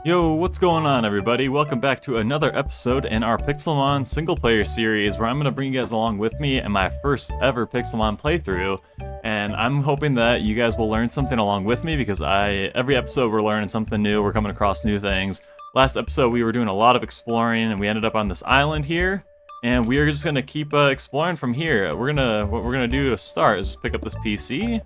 Yo, what's going on everybody? Welcome back to another episode in our Pixelmon single-player series where I'm going to bring you guys along with me in my first ever Pixelmon playthrough. And I'm hoping that you guys will learn something along with me because every episode we're learning something new, we're coming across new things. Last episode we were doing a lot of exploring and we ended up on this island here. And we are just going to keep exploring from here. What we're going to do to start is just pick up this PC,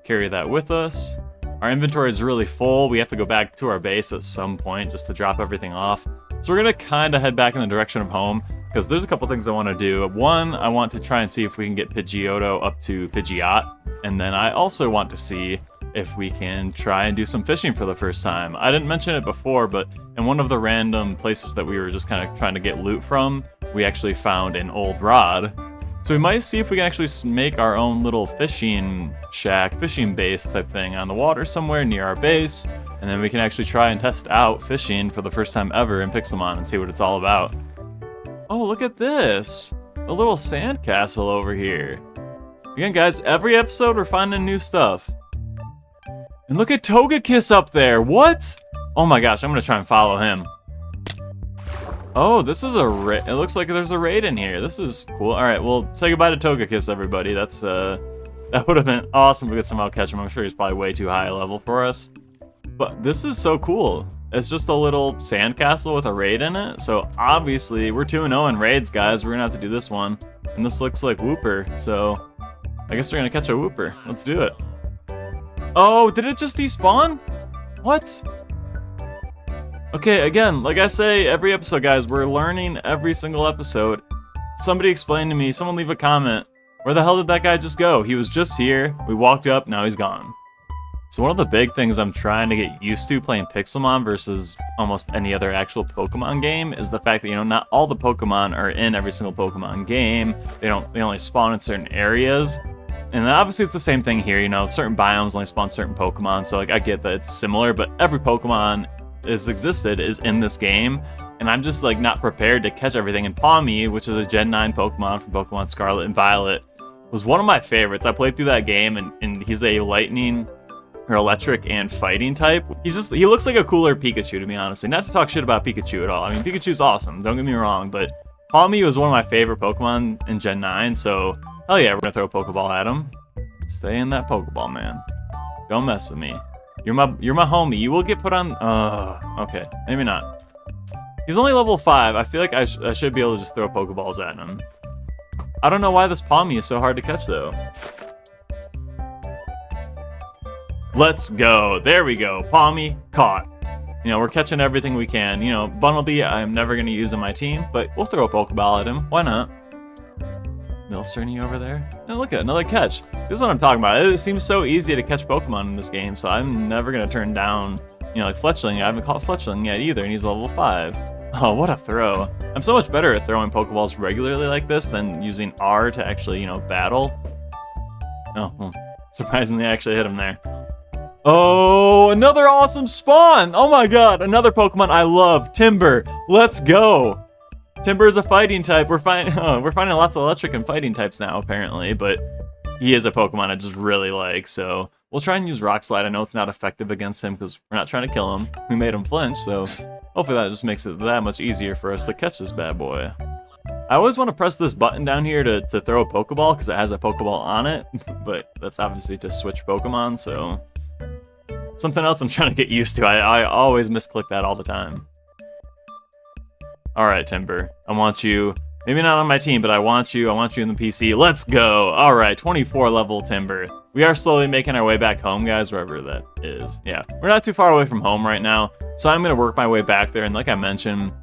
carry that with us. Our inventory is really full. We have to go back to our base at some point just to drop everything off. So we're gonna kind of head back in the direction of home because there's a couple things I want to do. One, I want to try and see if we can get Pidgeotto up to Pidgeot. And then I also want to see if we can try and do some fishing for the first time. I didn't mention it before, but in one of the random places that we were just kind of trying to get loot from, we actually found an old rod. So we might see if we can actually make our own little fishing shack, fishing base type thing on the water somewhere near our base. And then we can actually try and test out fishing for the first time ever in Pixelmon and see what it's all about. Oh, look at this! A little sandcastle over here. Again, guys, every episode we're finding new stuff. And look at Togekiss up there! What? Oh my gosh, I'm gonna try and follow him. Oh, this is a raid. It looks like there's a raid in here. This is cool. All right, well, say goodbye to Togekiss, everybody. That's that would have been awesome if we could somehow catch him. I'm sure he's probably way too high a level for us. But this is so cool. It's just a little sandcastle with a raid in it. So obviously, we're 2-0 in raids, guys. We're gonna have to do this one. And this looks like Wooper, so I guess we're gonna catch a Wooper. Let's do it. Oh, did it just despawn? What? Okay, again, like I say every episode, guys, we're learning every single episode. Somebody explain to me, someone leave a comment. Where the hell did that guy just go? He was just here, we walked up, now he's gone. So one of the big things I'm trying to get used to playing Pixelmon versus almost any other actual Pokemon game is the fact that, you know, not all the Pokemon are in every single Pokemon game. They only spawn in certain areas. And obviously it's the same thing here, you know, certain biomes only spawn certain Pokemon, so like I get that it's similar, but every Pokemon is in this game, and I'm just like not prepared to catch everything. And Pawmi, which is a Gen 9 Pokemon from Pokemon Scarlet and Violet, was one of my favorites. I played through that game, and he's a lightning or electric and fighting type. He looks like a cooler Pikachu, to be honest. Not to talk shit about Pikachu at all. I mean, Pikachu's awesome, don't get me wrong, but Pawmi was one of my favorite Pokemon in Gen 9, so hell yeah, we're gonna throw a Pokeball at him. Stay in that Pokeball, man. Don't mess with me. You're my homie. You will get put on. Okay, maybe not. He's only level 5. I feel like I should be able to just throw Pokeballs at him. I don't know why this Pawmi is so hard to catch though. Let's go. There we go. Pawmi caught. You know, we're catching everything we can. You know, Bunnelby, I'm never gonna use in my team, but we'll throw a Pokeball at him. Why not? Milcerny over there. And look at another catch. This is what I'm talking about. It seems so easy to catch Pokemon in this game, so I'm never gonna turn down, you know, like Fletchling. I haven't caught Fletchling yet either, and he's level 5. Oh, what a throw. I'm so much better at throwing Pokeballs regularly like this than using R to actually, you know, battle. Oh, well, surprisingly I actually hit him there. Oh, another awesome spawn! Oh my god, another Pokemon I love, Timber. Let's go! Timber is a fighting type. We're finding lots of electric and fighting types now, apparently, but he is a Pokemon I just really like, so we'll try and use Rock Slide. I know it's not effective against him because we're not trying to kill him. We made him flinch, so hopefully that just makes it that much easier for us to catch this bad boy. I always want to press this button down here to throw a Pokeball because it has a Pokeball on it, but that's obviously to switch Pokemon, so something else I'm trying to get used to. I always misclick that all the time. Alright, Timber. I want you, maybe not on my team, but I want you in the PC. Let's go! Alright, 24 level Timber. We are slowly making our way back home, guys, wherever that is. Yeah, we're not too far away from home right now, so I'm going to work my way back there, and like I mentioned,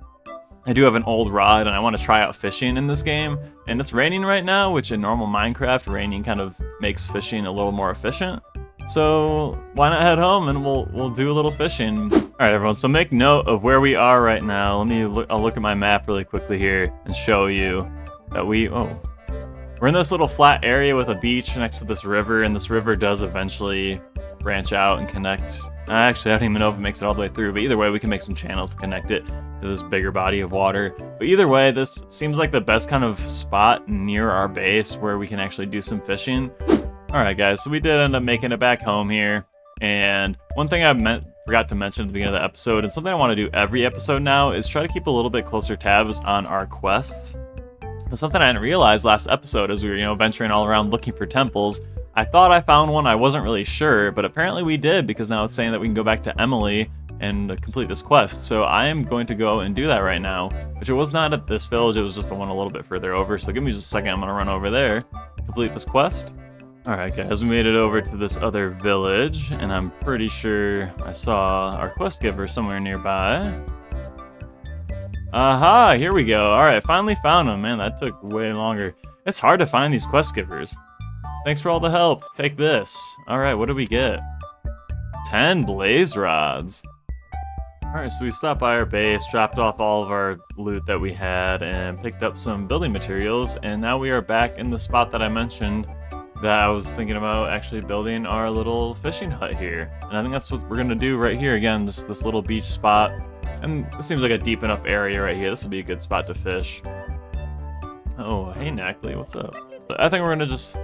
I do have an old rod, and I want to try out fishing in this game, and it's raining right now, which in normal Minecraft, raining kind of makes fishing a little more efficient. So why not head home and we'll do a little fishing. All right, everyone. So make note of where we are right now. I'll look at my map really quickly here and show you that we're in this little flat area with a beach next to this river, and this river does eventually branch out and connect. Actually, I don't even know if it makes it all the way through, but either way, we can make some channels to connect it to this bigger body of water. But either way, this seems like the best kind of spot near our base where we can actually do some fishing. Alright guys, so we did end up making it back home here, And one thing I forgot to mention at the beginning of the episode, and something I want to do every episode now, is try to keep a little bit closer tabs on our quests. But something I didn't realize last episode as we were, venturing all around looking for temples, I thought I found one, I wasn't really sure, but apparently we did, because now it's saying that we can go back to Emily and complete this quest. So I am going to go and do that right now, which it was not at this village, it was just the one a little bit further over. So give me just a second, I'm going to run over there, complete this quest. Alright guys, we made it over to this other village, and I'm pretty sure I saw our quest giver somewhere nearby. Aha, here we go. Alright, finally found him. Man, that took way longer. It's hard to find these quest givers. Thanks for all the help. Take this. Alright, what do we get? 10 blaze rods. Alright, so we stopped by our base, dropped off all of our loot that we had, and picked up some building materials, and now we are back in the spot that I mentioned that I was thinking about actually building our little fishing hut here. And I think that's what we're gonna do right here again, just this little beach spot. And this seems like a deep enough area right here. This would be a good spot to fish. Oh, hey Knackley, what's up? I think we're gonna just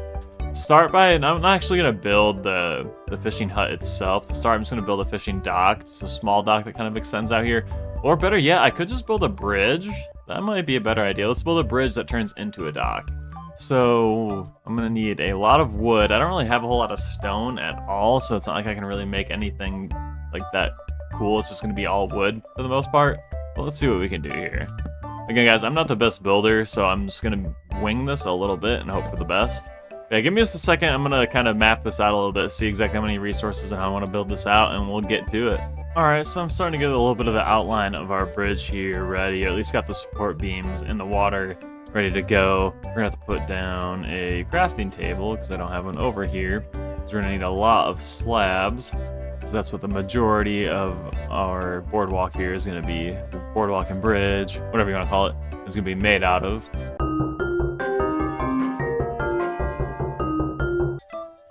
start by, and I'm not actually gonna build the fishing hut itself. To start, I'm just gonna build a fishing dock, just a small dock that kind of extends out here. Or better yet, I could just build a bridge. That might be a better idea. Let's build a bridge that turns into a dock. So I'm gonna need a lot of wood. I don't really have a whole lot of stone at all, so it's not like I can really make anything like that cool. It's just gonna be all wood for the most part. Well, let's see what we can do here. Again, guys, I'm not the best builder, so I'm just gonna wing this a little bit and hope for the best. Yeah, give me just a second. I'm gonna kind of map this out a little bit, see exactly how many resources and how I want to build this out, and we'll get to it. Alright, so I'm starting to get a little bit of the outline of our bridge here ready, or at least got the support beams in the water ready to go. We're gonna have to put down a crafting table because I don't have one over here. So we're gonna need a lot of slabs, because that's what the majority of our boardwalk here is gonna be. Boardwalk and bridge, whatever you want to call it, is gonna be made out of.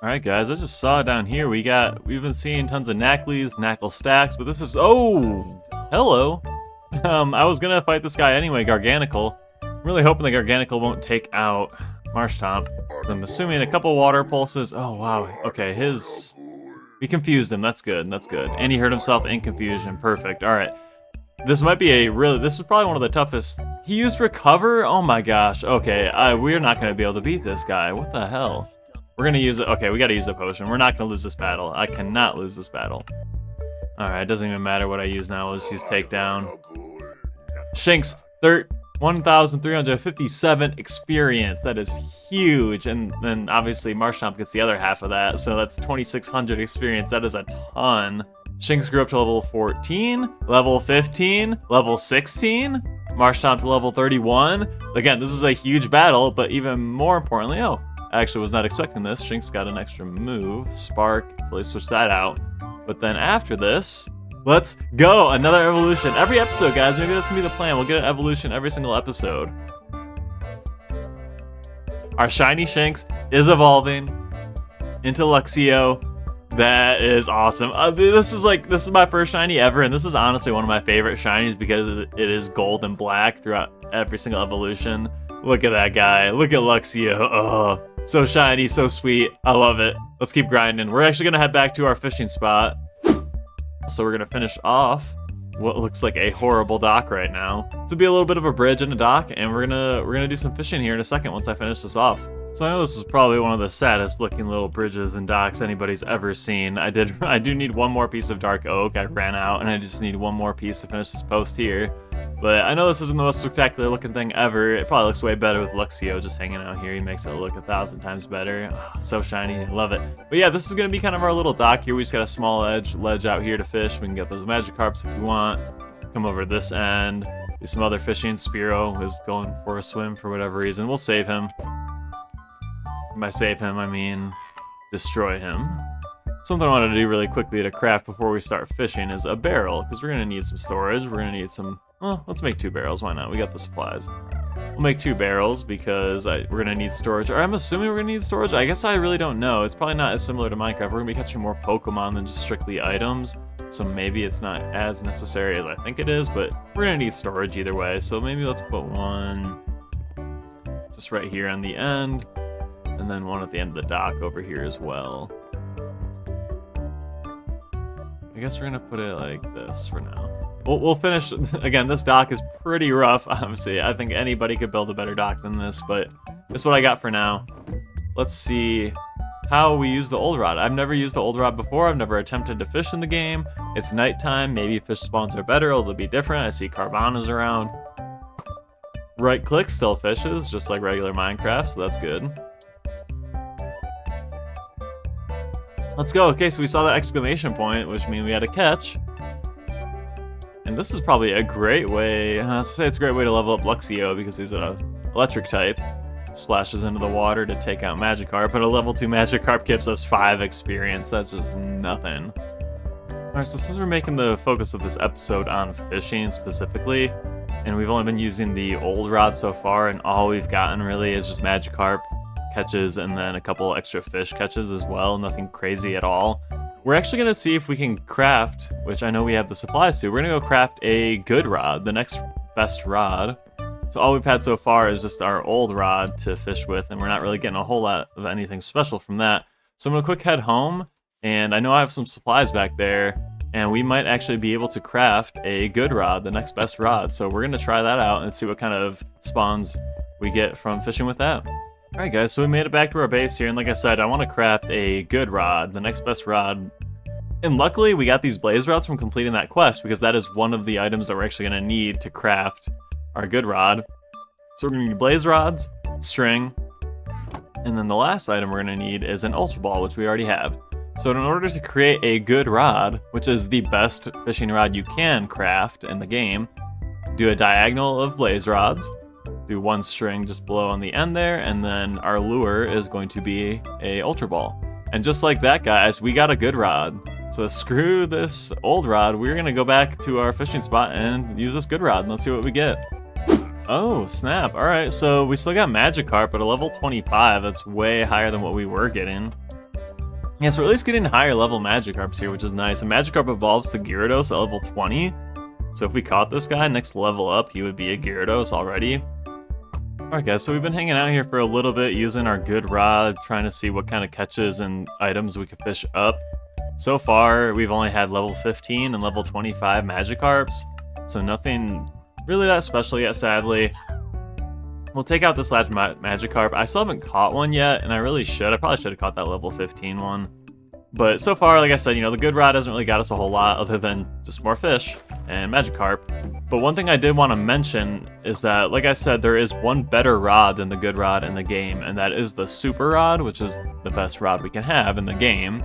Alright guys, I just saw down here we've been seeing tons of Knackleys, Knackle stacks, but this is, oh, hello. I was gonna fight this guy anyway, Garganical. I'm really hoping the Garganical won't take out Marshtomp. I'm assuming a couple water pulses. Oh wow, okay, we confused him, that's good, that's good. And he hurt himself in confusion, perfect, alright. This might be this is probably one of the toughest. He used recover? Oh my gosh, okay, we're not gonna be able to beat this guy, what the hell? We're gonna use it, okay, we gotta use a potion. We're not gonna lose this battle. I cannot lose this battle. Alright, it doesn't even matter what I use now, let's use takedown. Shinx, 1,357 experience, that is huge. And then obviously Marshtomp gets the other half of that, so that's 2,600 experience, that is a ton. Shinx grew up to level 14, level 15, level 16, Marshtomp to level 31. Again, this is a huge battle, but even more importantly, I actually was not expecting this. Shinx got an extra move, Spark, really switch that out. But then after this, let's go, another evolution. Every episode, guys, maybe that's gonna be the plan. We'll get an evolution every single episode. Our shiny Shinx is evolving into Luxio. That is awesome. This is my first shiny ever, and this is honestly one of my favorite shinies because it is gold and black throughout every single evolution. Look at that guy. Look at Luxio. Oh, so shiny, so sweet. I love it. Let's keep grinding. We're actually gonna head back to our fishing spot. So we're gonna finish off what looks like a horrible dock right now. This will be a little bit of a bridge and a dock, and we're gonna do some fishing here in a second once I finish this off. So I know this is probably one of the saddest looking little bridges and docks anybody's ever seen. I do need one more piece of dark oak. I ran out, and I just need one more piece to finish this post here. But I know this isn't the most spectacular looking thing ever. It probably looks way better with Luxio just hanging out here. He makes it look 1,000 times better. Oh, so shiny, I love it. But yeah, this is gonna be kind of our little dock here. We just got a small ledge out here to fish. We can get those Magikarps if we want. Come over to this end, do some other fishing. Spearow is going for a swim for whatever reason. We'll save him. By save him, I mean destroy him. Something I wanted to do really quickly to craft before we start fishing is a barrel, because we're gonna need some storage. We're gonna need some, well, let's make 2 barrels, why not? We got the supplies. We'll make 2 barrels because we're gonna need storage, or I'm assuming we're gonna need storage. I guess I really don't know. It's probably not as similar to Minecraft. We're gonna be catching more Pokemon than just strictly items, so maybe it's not as necessary as I think it is, but we're gonna need storage either way. So maybe let's put one just right here on the end, and then one at the end of the dock over here as well. I guess we're gonna put it like this for now. We'll finish, again, this dock is pretty rough, obviously. I think anybody could build a better dock than this, but it's what I got for now. Let's see how we use the old rod. I've never used the old rod before. I've never attempted to fish in the game. It's nighttime. Maybe fish spawns are better. It'll be different. I see Carvana's around. Right click still fishes, just like regular Minecraft, so that's good. Let's go. Okay, so we saw the exclamation point, which means we had a catch. And this is probably a great way, I'd say it's a great way to level up Luxio because he's an electric type. Splashes into the water to take out Magikarp, but a level 2 Magikarp gives us 5 experience. That's just nothing. Alright, so since we're making the focus of this episode on fishing specifically, and we've only been using the old rod so far, and all we've gotten really is just Magikarp catches and then a couple extra fish catches as well, nothing crazy at all. We're actually going to see if we can craft, which I know we have the supplies to, we're going to go craft a good rod, the next best rod. So all we've had so far is just our old rod to fish with, and we're not really getting a whole lot of anything special from that. So I'm going to quick head home, and I know I have some supplies back there, and we might actually be able to craft a good rod, the next best rod. So we're going to try that out and see what kind of spawns we get from fishing with that. Alright guys, so we made it back to our base here, and like I said, I want to craft a good rod, the next best rod. And luckily we got these blaze rods from completing that quest, because that is one of the items that we're actually going to need to craft our good rod. So we're going to need blaze rods, string, and then the last item we're going to need is an ultra ball, which we already have. So in order to create a good rod, which is the best fishing rod you can craft in the game, do a diagonal of blaze rods, do one string just below on the end there, and then our lure is going to be a ultra ball. And just like that, guys, we got a good rod. So screw this old rod, we're gonna go back to our fishing spot and use this good rod, and let's see what we get. Oh, snap. Alright, so we still got Magikarp at a level 25. That's way higher than what we were getting. Yeah, so we're at least getting higher level Magikarps here, which is nice. And Magikarp evolves to Gyarados at level 20. So if we caught this guy, next level up, he would be a Gyarados already. Alright guys, so we've been hanging out here for a little bit using our good rod, trying to see what kind of catches and items we can fish up. So far, we've only had level 15 and level 25 Magikarps, so nothing really that special yet, sadly. We'll take out this last Magikarp. I still haven't caught one yet, and I really should. I probably should have caught that level 15 one. But so far, like I said, you know, the good rod hasn't really got us a whole lot other than just more fish and Magikarp. But one thing I did want to mention is that, like I said, there is one better rod than the good rod in the game, and that is the super rod, which is the best rod we can have in the game.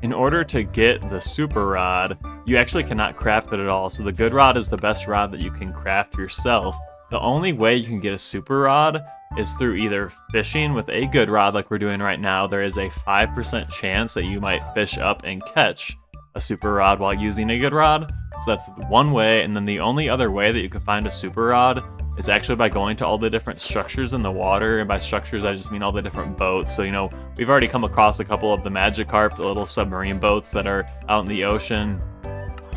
In order to get the super rod, you actually cannot craft it at all. So the good rod is the best rod that you can craft yourself. The only way you can get a super rod is through either fishing with a good rod like we're doing right now. There is a 5% chance that you might fish up and catch a super rod while using a good rod. So that's one way, and then the only other way that you can find a super rod is actually by going to all the different structures in the water, and by structures I just mean all the different boats. So, you know, we've already come across a couple of the Magikarp, the little submarine boats that are out in the ocean.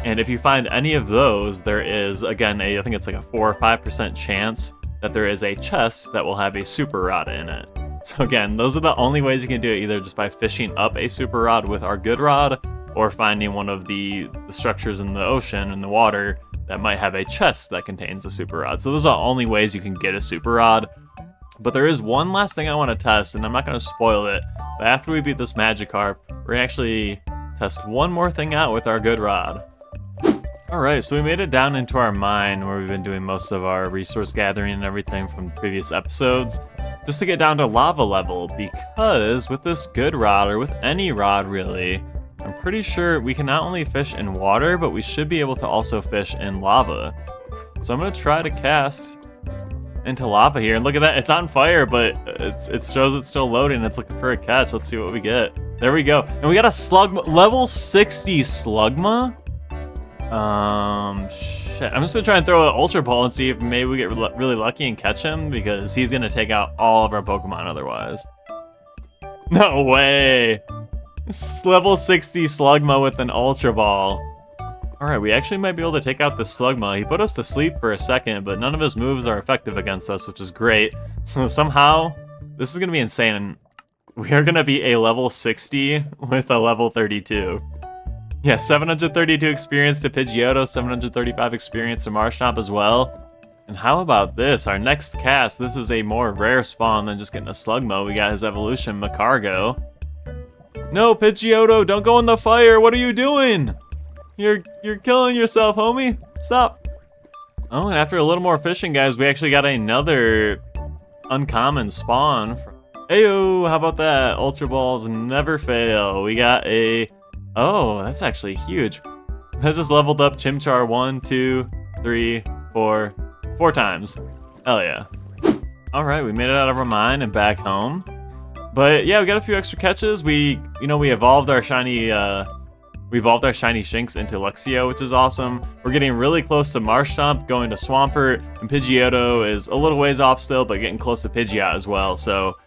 And if you find any of those, there is, again, I think it's like a 4 or 5% chance that there is a chest that will have a super rod in it. So again, those are the only ways you can do it, either just by fishing up a super rod with our good rod, or finding one of the structures in the ocean, in the water, that might have a chest that contains the super rod. So those are the only ways you can get a super rod. But there is one last thing I want to test, and I'm not going to spoil it, but after we beat this Magikarp, we're going to actually test one more thing out with our good rod. Alright, so we made it down into our mine where we've been doing most of our resource gathering and everything from previous episodes, just to get down to lava level, because with this good rod, or with any rod really, I'm pretty sure we can not only fish in water, but we should be able to also fish in lava. So I'm going to try to cast into lava here, and look at that, it's on fire, but it shows it's still loading, it's looking for a catch. Let's see what we get. There we go, and we got a Slugma, level 60 Slugma? Shit. I'm just gonna try and throw an Ultra Ball and see if maybe we get really lucky and catch him, because he's gonna take out all of our Pokemon otherwise. No way! Level 60 Slugma with an Ultra Ball. Alright, we actually might be able to take out the Slugma. He put us to sleep for a second, but none of his moves are effective against us, which is great. So somehow, this is gonna be insane. We are gonna be a level 60 with a level 32. Yeah, 732 experience to Pidgeotto, 735 experience to Marshtomp as well. And how about this? Our next cast, this is a more rare spawn than just getting a Slugmo. We got his evolution, Macargo. No, Pidgeotto, don't go in the fire. What are you doing? You're killing yourself, homie. Stop. Oh, and after a little more fishing, guys, we actually got another uncommon spawn. Heyo, how about that? Ultra Balls never fail. We got a... Oh, that's actually huge. That just leveled up Chimchar 1, 2, 3, 4 times. Hell yeah. Alright, we made it out of our mine and back home. But yeah, we got a few extra catches. We evolved our shiny Shinx into Luxio, which is awesome. We're getting really close to Marshtomp, going to Swampert, and Pidgeotto is a little ways off still, but getting close to Pidgeot as well. So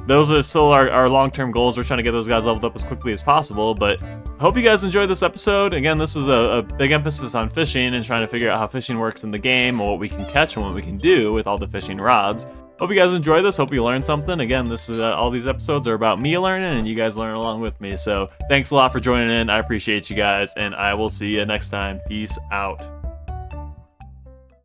those are still our long-term goals. We're trying to get those guys leveled up as quickly as possible, but I hope you guys enjoyed this episode. Again, this was a big emphasis on fishing and trying to figure out how fishing works in the game, and what we can catch and what we can do with all the fishing rods. Hope you guys enjoyed this. Hope you learned something. Again, this is all these episodes are about me learning, and you guys learn along with me. So thanks a lot for joining in. I appreciate you guys, and I will see you next time. Peace out.